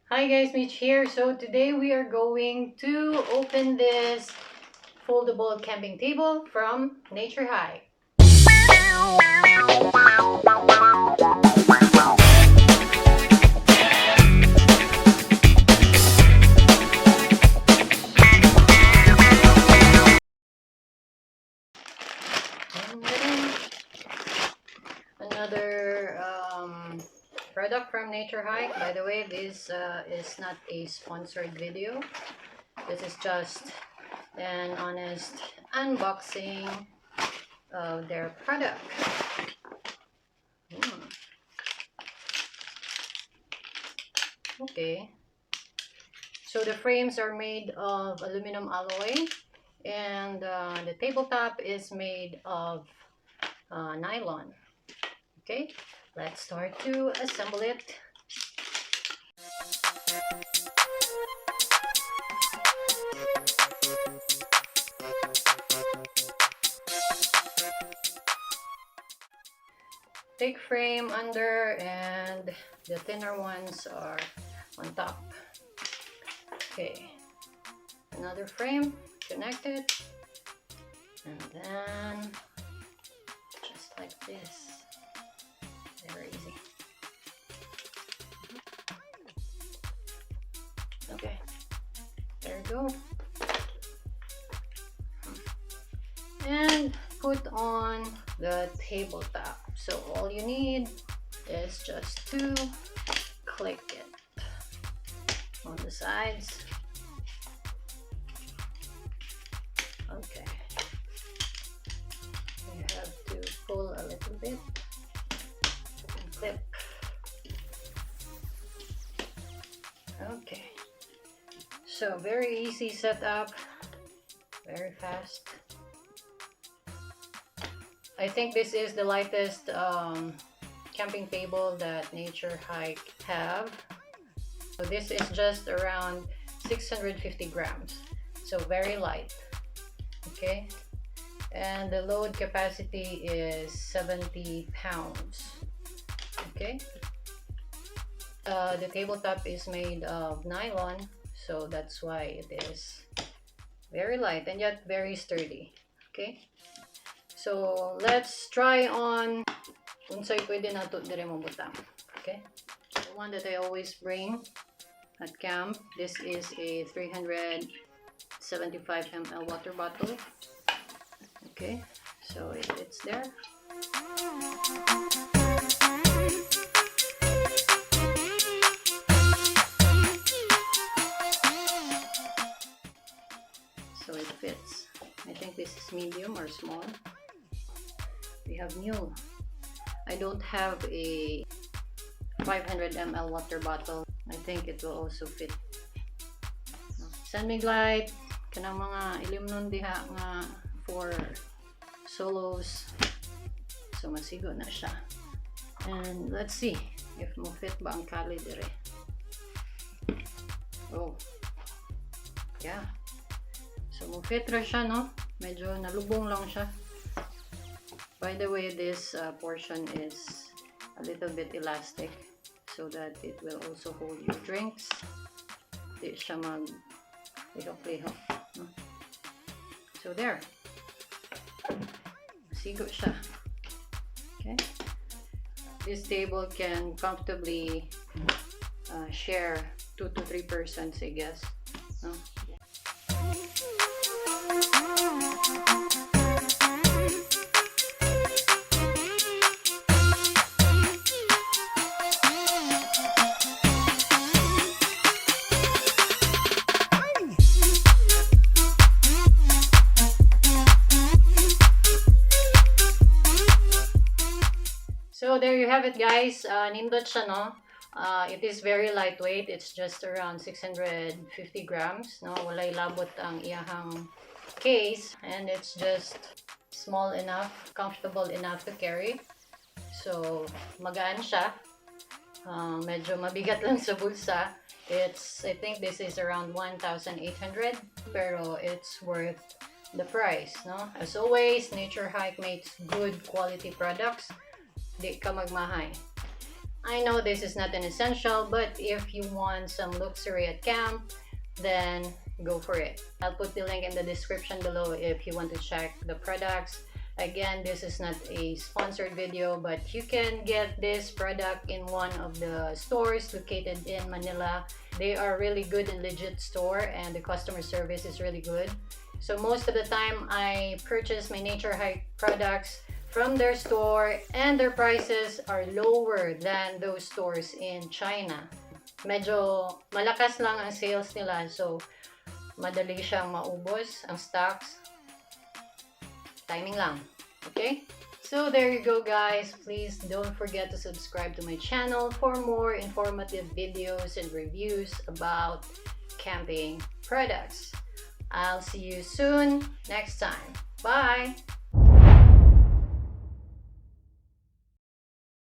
Hi guys, Mitch here. So today we are going to open this foldable camping table from Naturehike. Another product from Naturehike. By the way, this is not a sponsored video. This is just an honest unboxing of their product. Okay. So the frames are made of aluminum alloy, and the tabletop is made of nylon. Okay, let's start to assemble it. Thick frame under and the thinner ones are on top. Okay, another frame connected, and then just like this. Very easy. Okay, there you go. And put on the tabletop. So all you need is just to click it on the sides. Okay, you have to pull a little bit and clip. Okay, so very easy setup, very fast. I think this is the lightest camping table that Naturehike have. So this is just around 650 grams, so very light. Okay, and the load capacity is 70 pounds. Okay, the tabletop is made of nylon, so that's why it is very light and yet very sturdy. Okay, so let's try on unsay pwede nato dire mo butang. Okay, the one that I always bring at camp, this is a 375 ml water bottle. Okay, so it's there. So it fits. I think this is medium or small. We have new. I don't have a 500 ml water bottle. I think it will also fit. Sunmig light, kanang mga ilimnon diha nga for solos. So masigo na siya. And let's see if mo fit ba ang kali dire. Oh. Yeah. So mo fit ra siya, no? Medyo nalubong lang siya. By the way, this portion is a little bit elastic so that it will also hold your drinks. Di siya mag-lihok-lihok. No? So there. Sigo siya. Okay. This table can comfortably share 2 to 3 persons, I guess. No? So there you have it, guys. Nindot siya, no? It is very lightweight. It's just around 650 grams, no? Walay labot ang iyahang case, and it's just small enough, comfortable enough to carry. So magaan siya. Medyo mabigat lang sa bulsa. I think this is around 1,800, pero it's worth the price, no? As always, Naturehike makes good quality products. Di ka magmahay. I know this is not an essential, but if you want some luxury at camp, then go for it. I'll put the link in the description below if you want to check the products. Again, this is not a sponsored video, but you can get this product in one of the stores located in Manila. They are really good and legit store, and the customer service is really good. So most of the time, I purchase my Naturehike products from their store, and their prices are lower than those stores in China. Medyo malakas lang ang sales nila, so madali siyang maubos ang stocks. Timing lang. Okay? So there you go, guys. Please don't forget to subscribe to my channel for more informative videos and reviews about camping products. I'll see you soon next time. Bye!